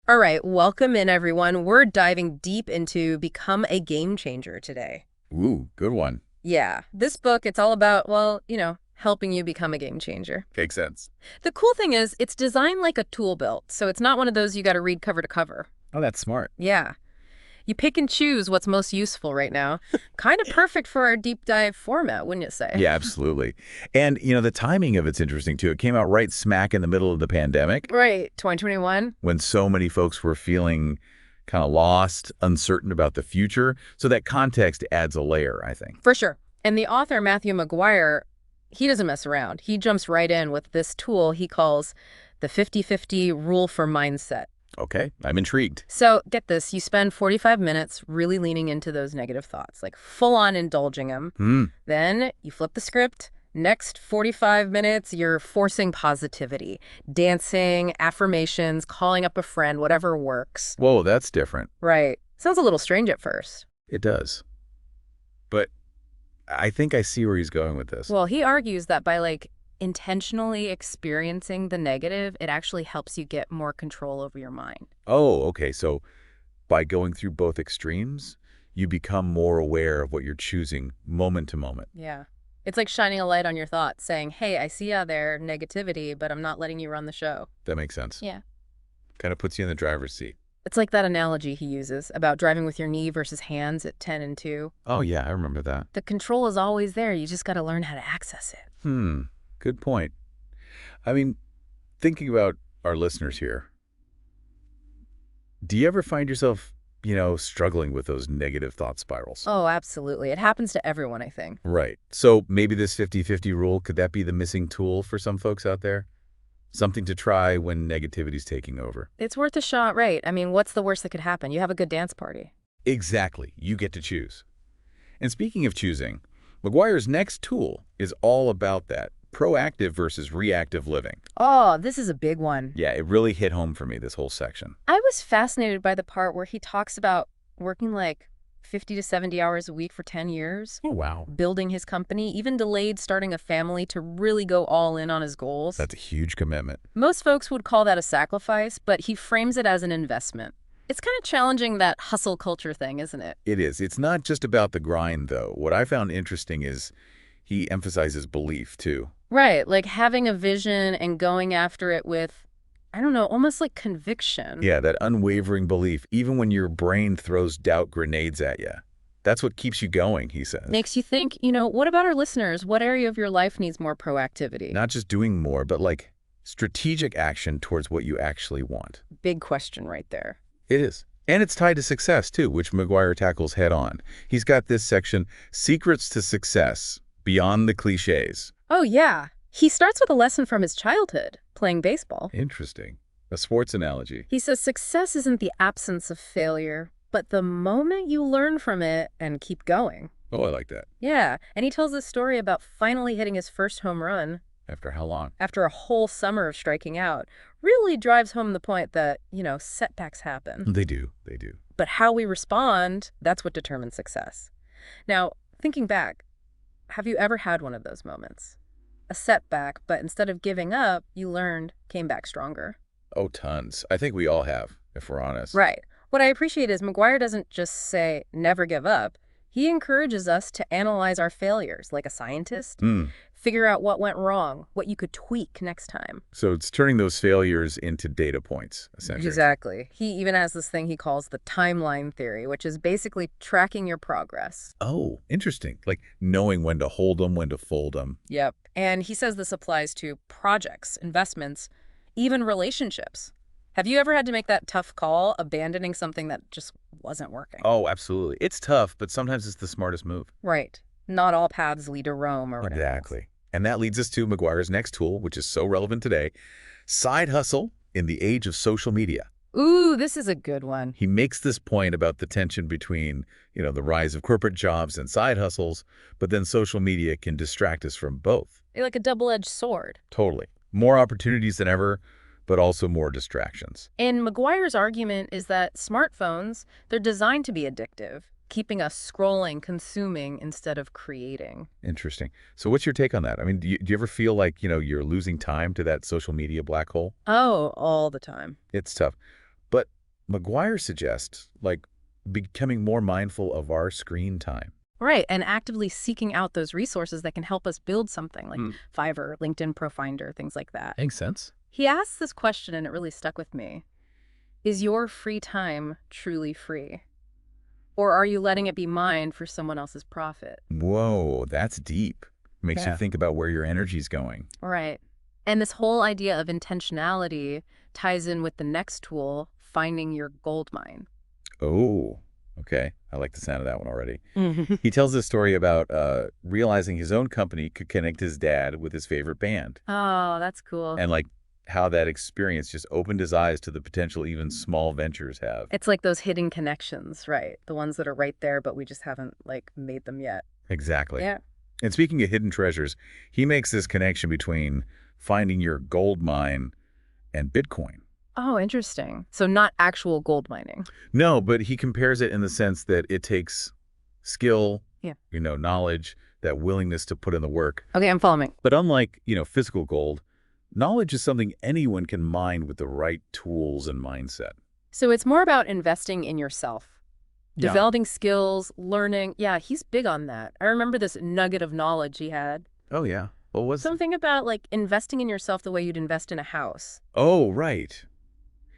All right, welcome in, everyone. We're diving deep into Become a Game Changer today. Ooh, good one. Yeah, this book, it's all about, well, helping you become a game changer. Makes sense. The cool thing is, it's designed like a tool belt, so it's not one of those you got to read cover to cover. Oh, that's smart. Yeah, you pick and choose what's most useful right now. Kind of perfect for our deep dive format, wouldn't you say? Yeah, absolutely. And, the timing of it's interesting, too. It came out right smack in the middle of the pandemic Right, 2021. when so many folks were feeling kind of lost, uncertain about the future. So that context adds a layer, I think. For sure. And the author, Matthew McGuire, he doesn't mess around. He jumps right in with this tool he calls the 50-50 rule for mindset. Okay, I'm intrigued. So get this, you spend 45 minutes really leaning into those negative thoughts, like full on indulging them. Then you flip the script. Next 45 minutes, you're forcing positivity, dancing, affirmations, calling up a friend, whatever works. Whoa, that's different. Right. Sounds a little strange at first. It does. But I think I see where he's going with this. Well, he argues that by intentionally experiencing the negative, it actually helps you get more control over your mind. Oh, okay. So by going through both extremes, you become more aware of what you're choosing moment to moment. Yeah. It's like shining a light on your thoughts, saying, hey, I see out there negativity, but I'm not letting you run the show. That makes sense. Yeah. Kind of puts you in the driver's seat. It's like that analogy he uses about driving with your knee versus hands at 10 and 2. Oh, yeah, I remember that. The control is always there. You just got to learn how to access it. Good point. I mean, thinking about our listeners here, do you ever find yourself, struggling with those negative thought spirals? Oh, absolutely. It happens to everyone, I think. Right. So maybe this 50-50 rule, could that be the missing tool for some folks out there? Something to try when negativity's taking over. It's worth a shot, right? I mean, what's the worst that could happen? You have a good dance party. Exactly. You get to choose. And speaking of choosing, McGuire's next tool is all about that. Proactive versus reactive living. Oh, this is a big one. Yeah, it really hit home for me, this whole section. I was fascinated by the part where he talks about working 50 to 70 hours a week for 10 years. Oh, wow. Building his company, even delayed starting a family to really go all in on his goals. That's a huge commitment. Most folks would call that a sacrifice, but he frames it as an investment. It's kind of challenging that hustle culture thing, isn't it? It is. It's not just about the grind, though. What I found interesting is he emphasizes belief, too. Right, like having a vision and going after it with, I don't know, almost like conviction. Yeah, that unwavering belief, even when your brain throws doubt grenades at you. That's what keeps you going, he says. Makes you think, what about our listeners? What area of your life needs more proactivity? Not just doing more, but strategic action towards what you actually want. Big question right there. It is. And it's tied to success, too, which McGuire tackles head on. He's got this section, Secrets to Success, Beyond the Cliches. Oh, yeah. He starts with a lesson from his childhood, playing baseball. Interesting. A sports analogy. He says success isn't the absence of failure, but the moment you learn from it and keep going. Oh, I like that. Yeah, and he tells this story about finally hitting his first home run. After how long? After a whole summer of striking out. Really drives home the point that, setbacks happen. They do. They do. But how we respond, that's what determines success. Now, thinking back, have you ever had one of those moments? A setback, but instead of giving up, you learned, came back stronger. Oh, tons. I think we all have, if we're honest. Right. What I appreciate is McGuire doesn't just say, never give up. He encourages us to analyze our failures like a scientist, figure out what went wrong, what you could tweak next time. So it's turning those failures into data points, essentially. Exactly. He even has this thing he calls the timeline theory, which is basically tracking your progress. Oh, interesting. Like knowing when to hold them, when to fold them. Yep. And he says this applies to projects, investments, even relationships. Have you ever had to make that tough call, abandoning something that just wasn't working? Oh, absolutely. It's tough, but sometimes it's the smartest move. Right. Not all paths lead to Rome or whatever. Exactly. And that leads us to McGuire's next tool, which is so relevant today, side hustle in the age of social media. Ooh, this is a good one. He makes this point about the tension between, the rise of corporate jobs and side hustles, but then social media can distract us from both. Like a double-edged sword. Totally. More opportunities than ever, but also more distractions. And McGuire's argument is that smartphones, they're designed to be addictive, keeping us scrolling, consuming instead of creating. Interesting. So what's your take on that? I mean, do you ever feel like, you're losing time to that social media black hole? Oh, all the time. It's tough. But McGuire suggests, like, becoming more mindful of our screen time. Right, and actively seeking out those resources that can help us build something like Hmm. Fiverr, LinkedIn Profinder, things like that. Makes sense. He asked this question and it really stuck with me. Is your free time truly free? Or are you letting it be mined for someone else's profit? Whoa, that's deep. Makes you Yeah. think about where your energy's going. Right. And this whole idea of intentionality ties in with the next tool, finding your gold mine. Oh, okay. I like the sound of that one already. Mhm. He tells this story about realizing his own company could connect his dad with his favorite band, Oh, that's cool. and like how that experience just opened his eyes to the potential even small ventures have. It's like those hidden connections, right? The ones that are right there, but we just haven't like made them yet. Exactly. Yeah. And speaking of hidden treasures, he makes this connection between finding your gold mine and Bitcoin. Oh, interesting. So not actual gold mining. No, but he compares it in the sense that it takes skill, Yeah. knowledge, that willingness to put in the work. Okay, I'm following. But unlike, physical gold, knowledge is something anyone can mine with the right tools and mindset. So it's more about investing in yourself, Yeah. developing skills, learning. Yeah, he's big on that. I remember this nugget of knowledge he had. Oh, yeah. What was Something about like investing in yourself the way you'd invest in a house. Oh, right.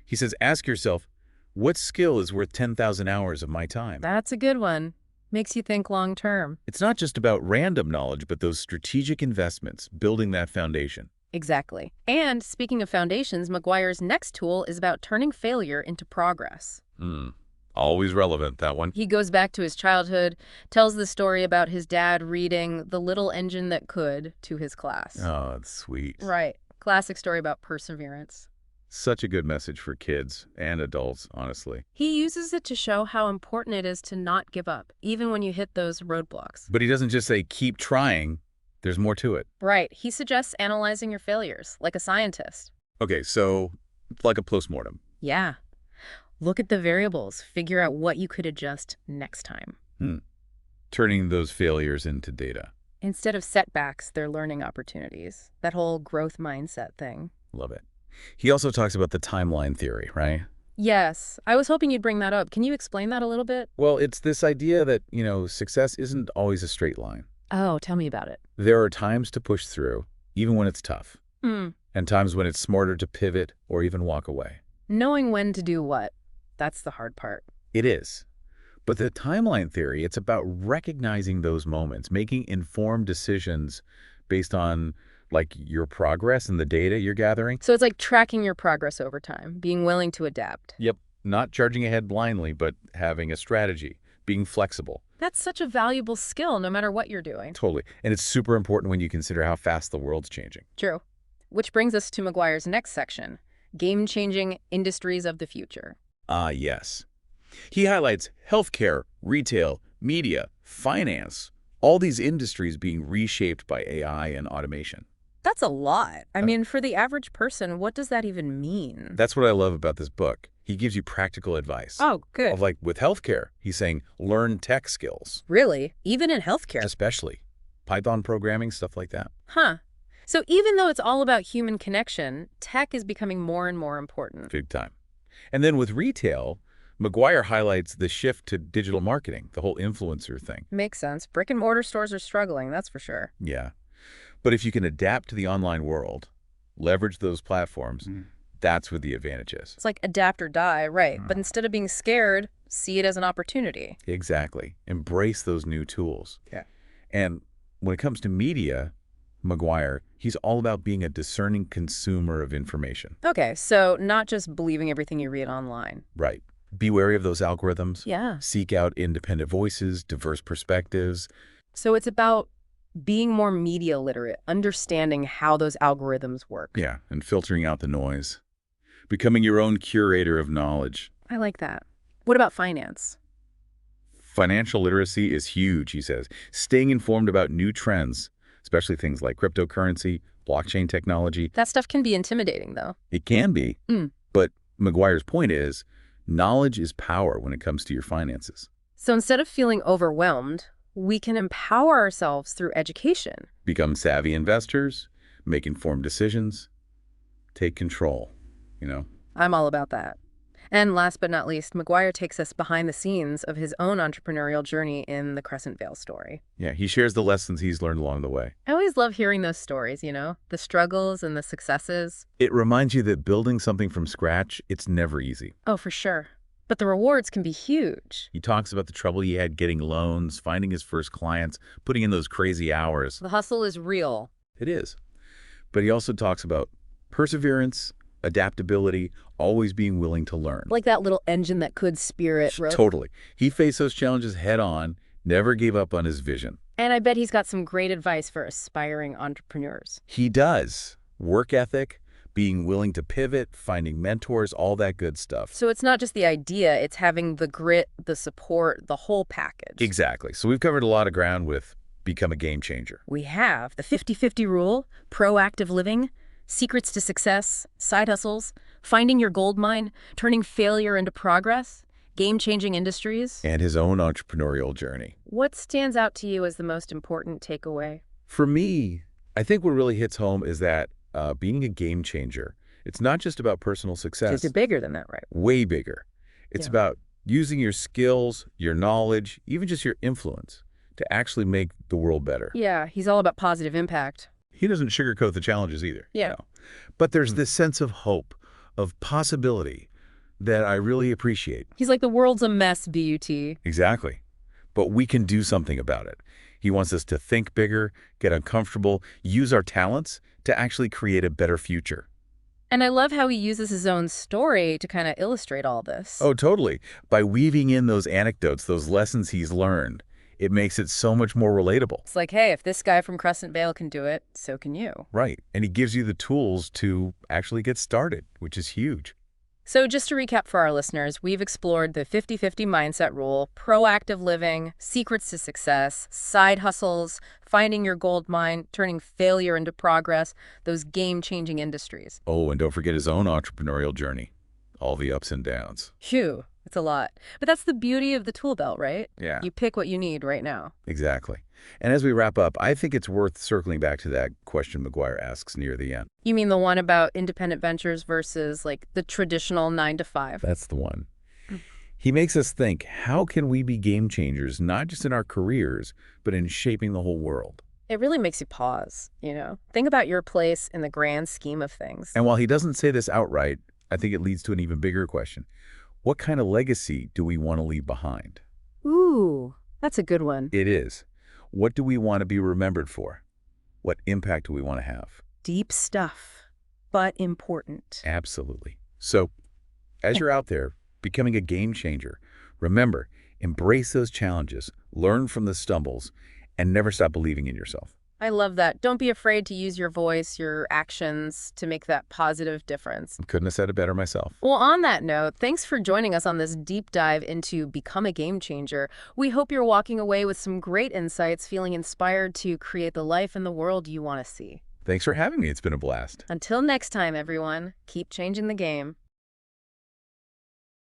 He says, ask yourself, what skill is worth 10,000 hours of my time? That's a good one. Makes you think long term. It's not just about random knowledge, but those strategic investments, building that foundation. Exactly. And speaking of foundations, McGuire's next tool is about turning failure into progress. Always relevant, that one. He goes back to his childhood, tells the story about his dad reading The Little Engine That Could to his class. Oh, that's sweet. Right. Classic story about perseverance. Such a good message for kids and adults, honestly. He uses it to show how important it is to not give up, even when you hit those roadblocks. But he doesn't just say, keep trying. There's more to it. Right. He suggests analyzing your failures, like a scientist. Okay, so like a postmortem. Yeah. Look at the variables, figure out what you could adjust next time. Turning those failures into data. Instead of setbacks, they're learning opportunities. That whole growth mindset thing. Love it. He also talks about the timeline theory, right? Yes. I was hoping you'd bring that up. Can you explain that a little bit? Well, it's this idea that, success isn't always a straight line. Oh, tell me about it. There are times to push through, even when it's tough, and times when it's smarter to pivot or even walk away. Knowing when to do what, that's the hard part. It is. But the timeline theory, it's about recognizing those moments, making informed decisions based on, like, your progress and the data you're gathering. So it's like tracking your progress over time, being willing to adapt. Yep. Not charging ahead blindly, but having a strategy, being flexible. That's such a valuable skill, no matter what you're doing. Totally. And it's super important when you consider how fast the world's changing. True. Which brings us to McGuire's next section, game-changing industries of the future. Ah, yes. He highlights healthcare, retail, media, finance, all these industries being reshaped by AI and automation. That's a lot. I mean, for the average person, what does that even mean? That's what I love about this book. He gives you practical advice. Oh, good. Of like with healthcare, he's saying learn tech skills. Really? Even in healthcare? Especially Python programming, stuff like that. Huh. So even though it's all about human connection, tech is becoming more and more important. Big time. And then with retail, McGuire highlights the shift to digital marketing, the whole influencer thing. Makes sense. Brick and mortar stores are struggling, that's for sure. Yeah. But if you can adapt to the online world, leverage those platforms, that's where the advantage is. It's like adapt or die, right? But instead of being scared, see it as an opportunity. Exactly. Embrace those new tools. Yeah. And when it comes to media, McGuire, he's all about being a discerning consumer of information. Okay, so not just believing everything you read online. Right. Be wary of those algorithms. Yeah. Seek out independent voices, diverse perspectives. So it's about being more media literate, understanding how those algorithms work. Yeah, and filtering out the noise. Becoming your own curator of knowledge. I like that. What about finance? Financial literacy is huge, he says. Staying informed about new trends, especially things like cryptocurrency, blockchain technology. That stuff can be intimidating, though. It can be. But McGuire's point is, knowledge is power when it comes to your finances. So instead of feeling overwhelmed, we can empower ourselves through education. Become savvy investors, make informed decisions, take control, I'm all about that. And last but not least, McGuire takes us behind the scenes of his own entrepreneurial journey in the Crescent Vale story. Yeah, he shares the lessons he's learned along the way. I always love hearing those stories, the struggles and the successes. It reminds you that building something from scratch, it's never easy. Oh, for sure. But the rewards can be huge. He talks about the trouble he had getting loans, finding his first clients, putting in those crazy hours. The hustle is real. It is. But he also talks about perseverance, adaptability, always being willing to learn. Like that little engine that could steer it. Totally. He faced those challenges head on, never gave up on his vision. And I bet he's got some great advice for aspiring entrepreneurs. He does. Work ethic, being willing to pivot, finding mentors, all that good stuff. So it's not just the idea, it's having the grit, the support, the whole package. Exactly. So we've covered a lot of ground with Become a Game Changer. We have the 50-50 rule, proactive living, secrets to success, side hustles, finding your gold mine, turning failure into progress, game-changing industries. And his own entrepreneurial journey. What stands out to you as the most important takeaway? For me, I think what really hits home is that being a game changer, it's not just about personal success. It's bigger than that, right? Way bigger. It's about using your skills, your knowledge, even just your influence to actually make the world better. Yeah, he's all about positive impact. He doesn't sugarcoat the challenges either. Yeah. But there's this sense of hope, of possibility that I really appreciate. He's like the world's a mess, B-U-T. Exactly. But we can do something about it. He wants us to think bigger, get uncomfortable, use our talents to actually create a better future. And I love how he uses his own story to kind of illustrate all this. Oh, totally. By weaving in those anecdotes, those lessons he's learned, it makes it so much more relatable. It's like, hey, if this guy from Crescent Vale can do it, so can you. Right. And he gives you the tools to actually get started, which is huge. So just to recap for our listeners, we've explored the 50-50 mindset rule, proactive living, secrets to success, side hustles, finding your gold mine, turning failure into progress, those game-changing industries. Oh, and don't forget his own entrepreneurial journey, all the ups and downs. Phew, it's a lot. But that's the beauty of the tool belt, right? Yeah. You pick what you need right now. Exactly. And as we wrap up, I think it's worth circling back to that question McGuire asks near the end. You mean the one about independent ventures versus like the traditional 9-to-5? That's the one. He makes us think, how can we be game changers, not just in our careers, but in shaping the whole world? It really makes you pause, Think about your place in the grand scheme of things. And while he doesn't say this outright, I think it leads to an even bigger question. What kind of legacy do we want to leave behind? Ooh, that's a good one. It is. What do we want to be remembered for? What impact do we want to have? Deep stuff, but important. Absolutely. So, as you're out there becoming a game changer, remember, embrace those challenges, learn from the stumbles, and never stop believing in yourself. I love that. Don't be afraid to use your voice, your actions to make that positive difference. Couldn't have said it better myself. Well, on that note, thanks for joining us on this deep dive into Become a Game Changer. We hope you're walking away with some great insights, feeling inspired to create the life and the world you want to see. Thanks for having me. It's been a blast. Until next time, everyone, keep changing the game.